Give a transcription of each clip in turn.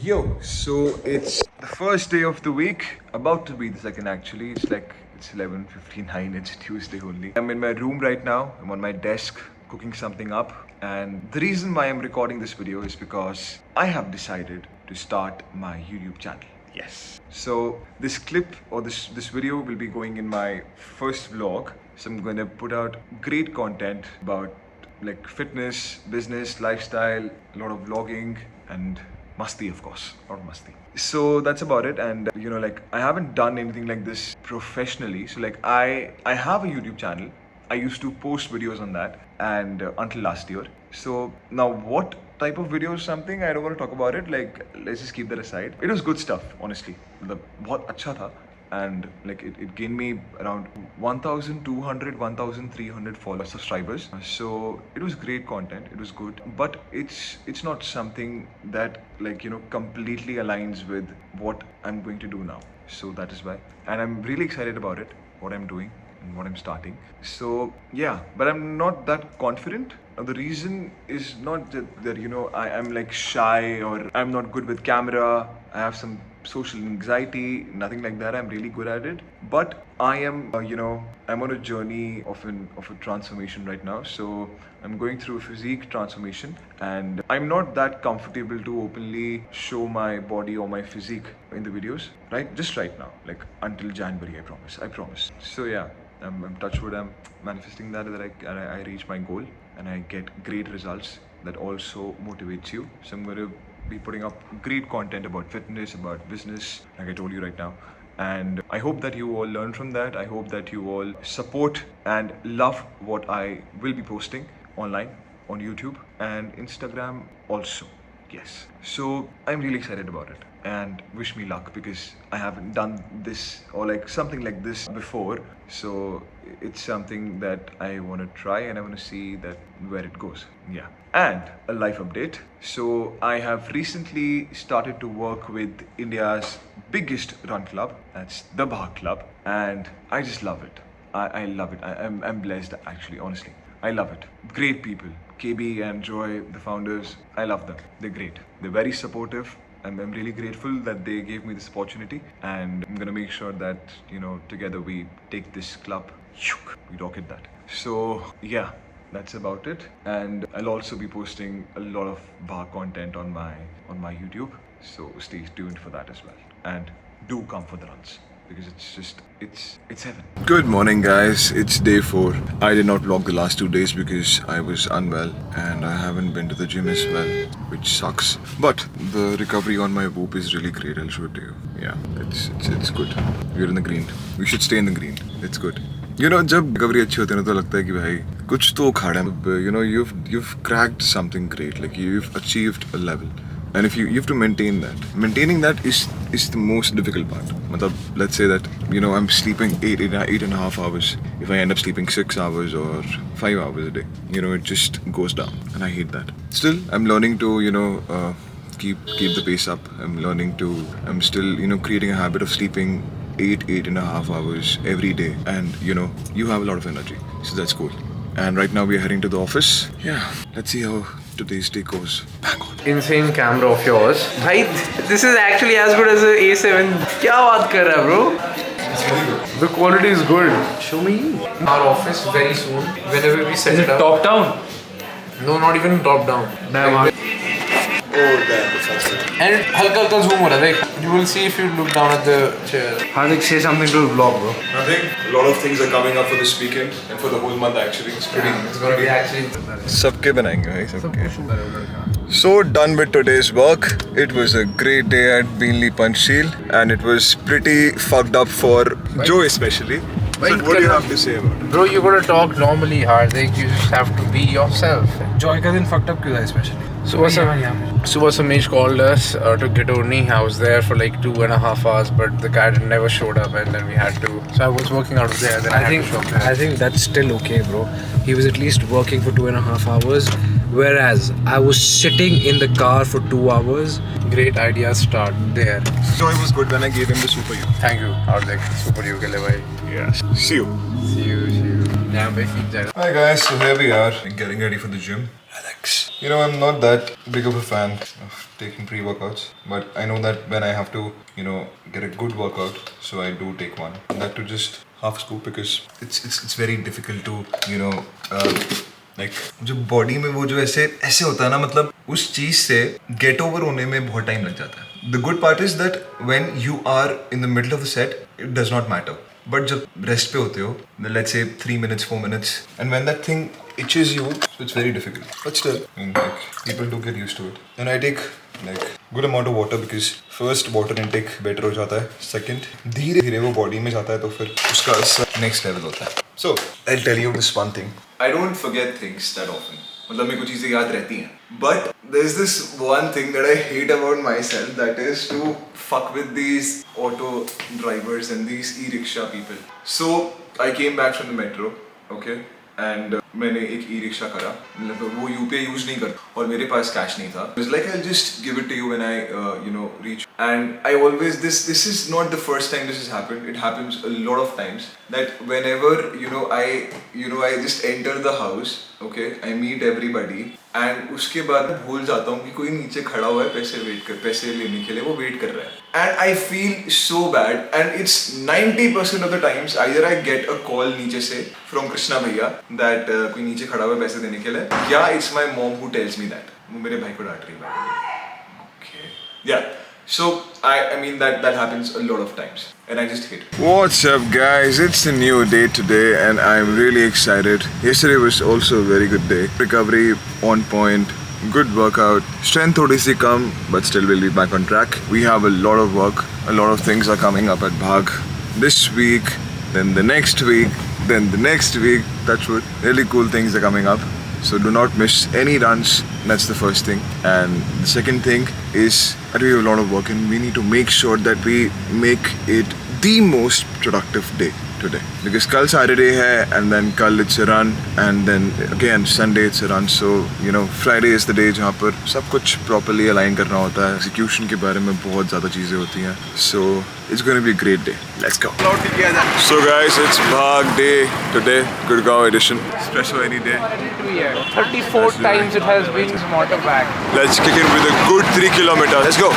Yo, so it's the first day of the week, about to be the second actually. It's 11:59. It's Tuesday only. I'm in my room right now. I'm on my desk cooking something up, and the reason why I'm recording this video is because I have decided to start my YouTube channel. Yes. So this clip or this video will be going in my first vlog. So I'm going to put out great content about like fitness, business, lifestyle, a lot of vlogging and Masti, of course, or Masti. So that's about it. And like I haven't done anything like this professionally. So like I have a YouTube channel. I used to post videos on that, and until last year. So now what type of videos? Something I don't want to talk about it. Like let's just keep that aside. It was good stuff, honestly. बहुत अच्छा था. And like it gained me around 1,200 1,300 followers, subscribers. So it was great content, it was good, but it's not something that like completely aligns with what I'm going to do now. So that is why, and I'm really excited about it, what I'm doing and what I'm starting. So yeah, but I'm not that confident. The reason is not that I'm like shy or I'm not good with camera. I have some social anxiety, nothing like that. I'm really good at it, but I am I'm on a journey of a transformation right now. So I'm going through a physique transformation, and I'm not that comfortable to openly show my body or my physique in the videos right now, like until January. I promise. So yeah, I'm touch wood, I'm manifesting that I reach my goal and I get great results. That also motivates you. So I'm going to be putting up great content about fitness, about business, like I told you right now. And I hope that you all learn from that. I hope that you all support and love what I will be posting online on YouTube and Instagram also. Yes. So I'm really excited about it, and wish me luck because I haven't done this or like something like this before. So it's something that I want to try, and I want to see that where it goes. Yeah. And a life update. So I have recently started to work with India's biggest run club. That's the Bhag Club, and I just love it. I love it. I'm blessed actually, honestly. I love it. Great people. KB and Joy, the founders, I love them. They're great. They're very supportive. I'm really grateful that they gave me this opportunity, and I'm gonna make sure that together we take this club, we rocket that. So yeah, that's about it. And I'll also be posting a lot of bar content on my YouTube. So stay tuned for that as well. And do come for the runs, because it's heaven. Good morning, guys. It's day 4. I did not vlog the last 2 days because I was unwell and I haven't been to the gym as well, which sucks. But the recovery on my whoop is really great. I'll show it to you. Yeah, it's good. We're in the green. We should stay in the green. It's good. जब recovery अच्छी होती है ना तो लगता है कि भाई कुछ तो उखाड़ा है. You've cracked something great. Like you've achieved a level. And if you have to maintain that. Maintaining that is the most difficult part. Let's say that I'm sleeping 8.5 hours. If I end up sleeping 6 hours or 5 hours a day, it just goes down, and I hate that. Still, I'm learning to keep the pace up. I'm still creating a habit of sleeping 8.5 hours every day, and you have a lot of energy, so that's cool. And right now we are heading to the office. Yeah, let's see how today's day goes. Bang on. Insane camera of yours. Bhai, this is actually as good as a A7. क्या बात कर रहा है, bro? It's very good. The quality is good. Show me. Our office very soon. Whenever we set it up. Top down? No, not even top down. Damn. Oh damn, it's awesome. And हल्का zoom हो रहा है. You will see if you look down at the chair. Hardik, say something to the vlog, bro. Nothing. A lot of things are coming up for this weekend and for the whole month actually. It's gonna be actually. सबके बनाएंगे भाई सबके. So done with today's work. It was a great day at Beanley Panchsheel, and it was pretty fucked up for Joe especially. So what do you have to say about it? Bro, you gotta talk normally, Hardik. You just have to be yourself. Joy का दिन fucked up क्यों था especially? Subha Samesh called us to Gidoni. I was there for like 2.5 hours, but the guy never showed up, and then we had to. So I was working out of there. Then I think that's still okay, bro. He was at least working for 2.5 hours, whereas I was sitting in the car for 2 hours. Great ideas start there. So it was good when I gave him the Super U. Thank you, Hardik. Super U ke liye bhai. Yes. See you. See you. Damn, bhai, feet jayega. Hi guys, so here we are getting ready for the gym. I like You know, I'm not that big of a fan of taking pre-workouts, but I know that when I have to, you know, get a good workout, so I do take one. And that to just half scoop because it's very difficult to, you know, like जो body में वो जो ऐसे होता है ना, मतलब उस चीज से get over होने में बहुत time लग जाता है. The good part is that when you are in the middle of the set, it does not matter. But जब rest पे होते हो, let's say 3 minutes, 4 minutes, and when that thing itches you, so it's very difficult. But still, I mean, like, people do get used to it. And I take like good amount of water because first water intake better हो जाता है. Second, धीरे धीरे वो body में जाता है तो फिर उसका next level होता है. So I'll tell you this one thing. I don't forget things that often. मतलब मेरे को चीजें याद रहती हैं. But there's this one thing that I hate about myself, that is to fuck with these auto drivers and these e-rickshaw people. So I came back from the metro, okay, and मैंने एक e-rickshaw करा. मतलब वो UPI use नहीं करता और मेरे पास cash नहीं था. I was like, I'll just give it to you when I you know, reach. And I always this is not the first time this has happened. It happens a lot of times that whenever I just enter the house, okay, I meet everybody and उसके बाद मैं भूल जाता हूँ कि कोई नीचे खड़ा हुआ है पैसे लेने के लिए, वो वेट कर रहा है. And I feel so bad, and it's 90% of the times either I get a call नीचे से from Krishna भैया that कोई नीचे खड़ा हुआ है पैसे देने के लिए, या it's my mom who tells me that. वो मेरे भाई को डांट रही है. Okay. Yeah. So I mean that happens a lot of times, and I just hate it. What's up, guys? It's a new day today, and I'm really excited. Yesterday was also a very good day. Recovery on point, good workout. Strength थोड़ी सी कम, but still we'll be back on track. We have a lot of work. A lot of things are coming up at Bhag this week, then the next week, then the next week. That's what really cool things are coming up. So do not miss any runs. That's the first thing. And the second thing is that we have a lot of work, and we need to make sure that we make it the most productive day today. Because kal Saturday hai, and then kal it's a run, and then again Sunday it's a run. So you know, Friday is the day जहाँ पर सब कुछ properly align करना होता है. Execution के बारे में बहुत ज़्यादा चीज़ें होती हैं. So it's going to be a great day. Let's go. So guys, it's Bhag day today. Gurgaon edition. Espresso any day. 34 times it has been motorbike. Let's kick in with a good 3 kilometers. Let's go.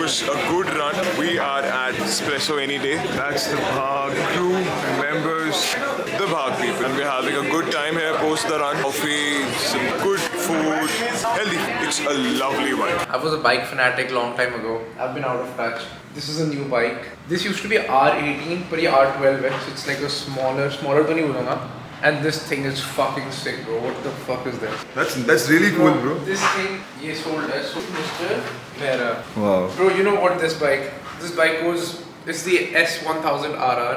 A good run. We are at Espresso any day. That's the Bhag crew and members, the Bhag people, and we're having a good time here post the run. Coffee, some good food, healthy. It's a lovely vibe. I was a bike fanatic long time ago. I've been out of touch. This is a new bike. This used to be R18, but ये R12 है, so it's like a smaller तो नहीं बोलूँगा. And this thing is fucking sick, bro. What the fuck is this? That's really cool, bro. This thing, ये sold as Mr. Mera. Wow. Bro, you know what this bike? This bike goes. It's the S1000 RR.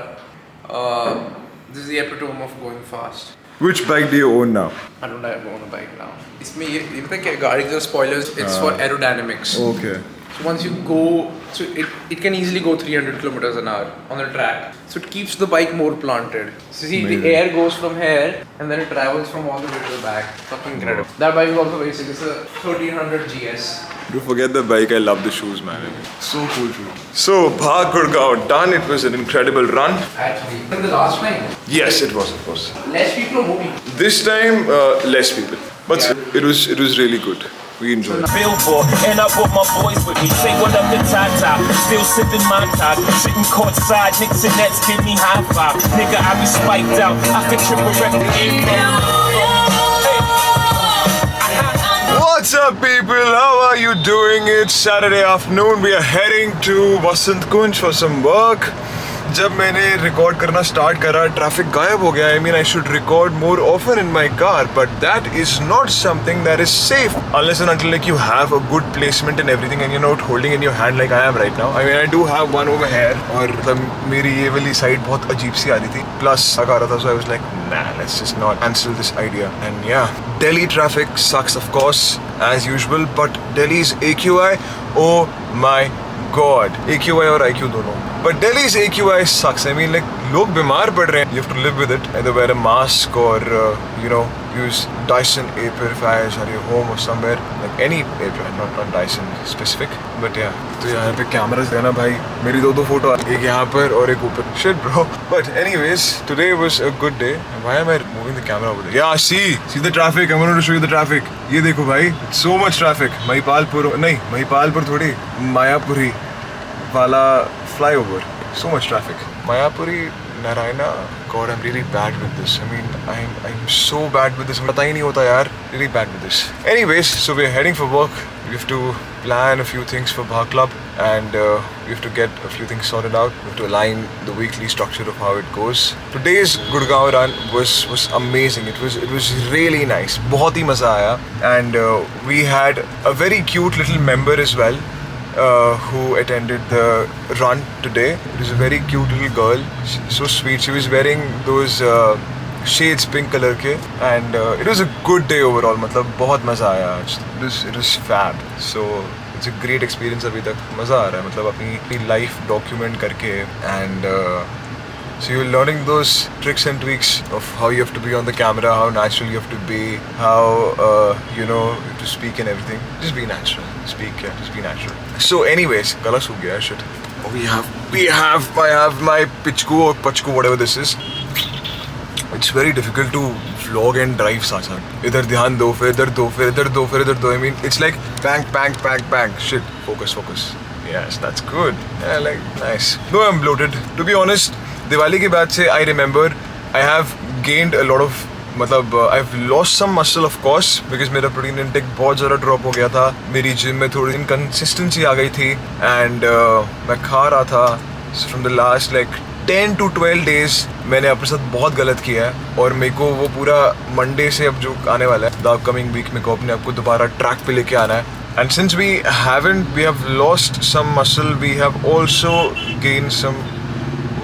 This is the epitome of going fast. Which bike do you own now? I don't own a bike now. इसमें ये पता है क्या गाड़ी के spoilers? It's for aerodynamics. Okay. So once you go, so it can easily go 300 kilometers an hour on the track. So it keeps the bike more planted. So see, Amazing. the air goes from here and then it travels from all the way to the back. Fucking incredible. That bike is also very sick. It's a 1300 GS. Do forget the bike. I love the shoes, man. So cool shoes. So Bhag Gurgaon done. It was an incredible run. Actually, and the last time, Yes, it was. Of course. less people are moving. This time, less people. But it was really good. We enjoyed it. Billboard, and I brought my boys with me. Say what up to Tata, still sipping my top. Sitting courtside, Knicks and Nets give me high five. Nigga, I be spiked out. I could trip a record. What's up, people? How are you doing? It's Saturday afternoon. We are heading to Vasant Kunj for some work. जब मैंने record करना start करा traffic गायब हो गया. I mean, I should record more often in my car, but that is not something that is safe unless and until like you have a good placement and everything and you're not holding in your hand like I am right now. I mean, I do have one over here और मेरी ये वाली side बहुत अजीब सी आ रही थी. Plus आ रहा था, so I was like, nah, let's just not cancel this idea. And yeah, Delhi traffic sucks, of course, as usual, but Delhi's AQI, oh my God, AQI और IQ दोनों. But Delhi's AQI sucks. I mean, like लोग बीमार पड़ रहे हैं. You have to live with it. Either wear a mask or you know, use Dyson air purifiers at your home or somewhere, like any air purifier, not Dyson specific, but yeah. तो यहाँ पे cameras है ना भाई, मेरी दो photo, एक यहाँ पर और एक ऊपर. Shit bro. But anyways, today was a good day. Why am I moving the camera over there? Yeah, see the traffic. I'm going to show you the traffic. ये देखो भाई, so much traffic. महिपालपुर नहीं, महिपालपुर थोड़ी, मायापुरी वाला flyover. So much traffic. Mayapuri, Narayana, God, I'm really bad with this. I mean, I'm so bad with this. पता ही नहीं होता यार. Really bad with this. Anyways, so we're heading for work. We have to plan a few things for Bhag Club, and we have to get a few things sorted out. We have to align the weekly structure of how it goes. Today's Gurgaon run was amazing. It was really nice. बहुत ही मजा आया. And we had a very cute little member as well. Who attended the run today. It was a very cute little girl, so sweet. She was wearing those shades pink color के, and it was a good day overall. मतलब बहुत मज़ा आया आज. It was fab. So it's a great experience अभी तक. मज़ा आ रहा है मतलब अपनी life document करके, and so you're learning those tricks and tweaks of how you have to be on the camera, how natural you have to be, how you know to speak and everything. Just be natural. Speak, yeah, just be natural. So anyways, gala सूख गया है, shit. I have my pichku or pachku, whatever this is. It's very difficult to vlog and drive साथ साथ. इधर ध्यान दो, फिर इधर दो, फिर इधर दो, फिर इधर दो. I mean, it's like bang, bang, bang, bang. Shit, focus. Yes, that's good. Yeah, like nice. No, I'm bloated. To be honest, Diwali के बाद से I remember I have gained a lot of मतलब I've lost some muscle of course because मेरा protein intake बहुत ज़्यादा drop हो गया था. मेरी gym में थोड़ी inconsistency आ गई थी, and मैं खा रहा था. So from the last like 10 to 12 days मैंने अपने साथ बहुत गलत किया है, और मेरे को वो पूरा Monday से अब जो आने वाला है, the upcoming week, मेरे को अपने आप को दोबारा track पे लेके आना है. And since we have lost some muscle, we have also gained some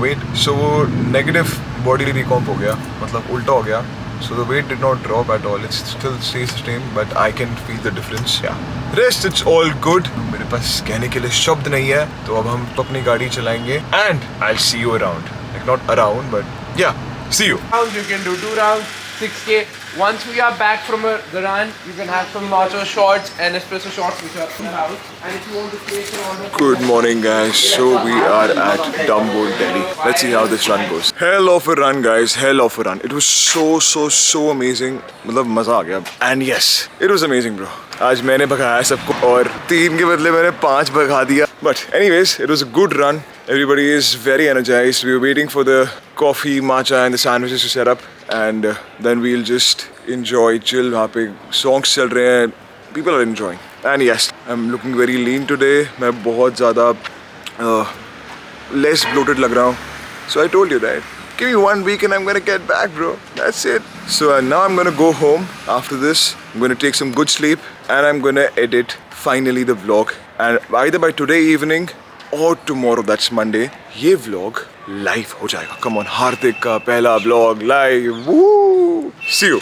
weight. So वो negative body recomp हो गया, मतलब उल्टा हो गया. So the weight did not drop at all. It still stays the same, but I can feel the difference. Yeah. Rest it's all good. मेरे पास कहने के लिए शब्द नहीं है, तो अब हम अपनी गाड़ी चलाएंगे. And I'll see you around. Like not around, but yeah. See you. You can do 2 rounds, 6K. Once we are back from the run, you can have some nacho shots and espresso shots which are in the house. And if you want to place your order... Good morning guys, so we are at Dumbo, Delhi. Let's see how this run goes. Hell of a run guys, hell of a run. It was so amazing. मतलब मजा आ गया. And yes, it was amazing bro. आज मैंने भगाया सबको, और 3 के बदले मैंने 5 भगा दिया. But anyways, it was a good run. Everybody is very energized. We were waiting for the coffee, matcha and the sandwiches to set up, and then we'll just enjoy, chill. वहाँ पे songs चल रहे हैं. People are enjoying. And yes, I'm looking very lean today. मैं बहुत ज़्यादा less bloated लग रहा हूँ. So I told you that. Give me 1 week and I'm gonna get back, bro. That's it. So now I'm gonna go home. After this, I'm gonna take some good sleep, and I'm gonna edit finally the vlog. And either by today evening or tomorrow, that's Monday, ये vlog live हो जाएगा. Come on, Hardik का पहला vlog live. Woo! See you.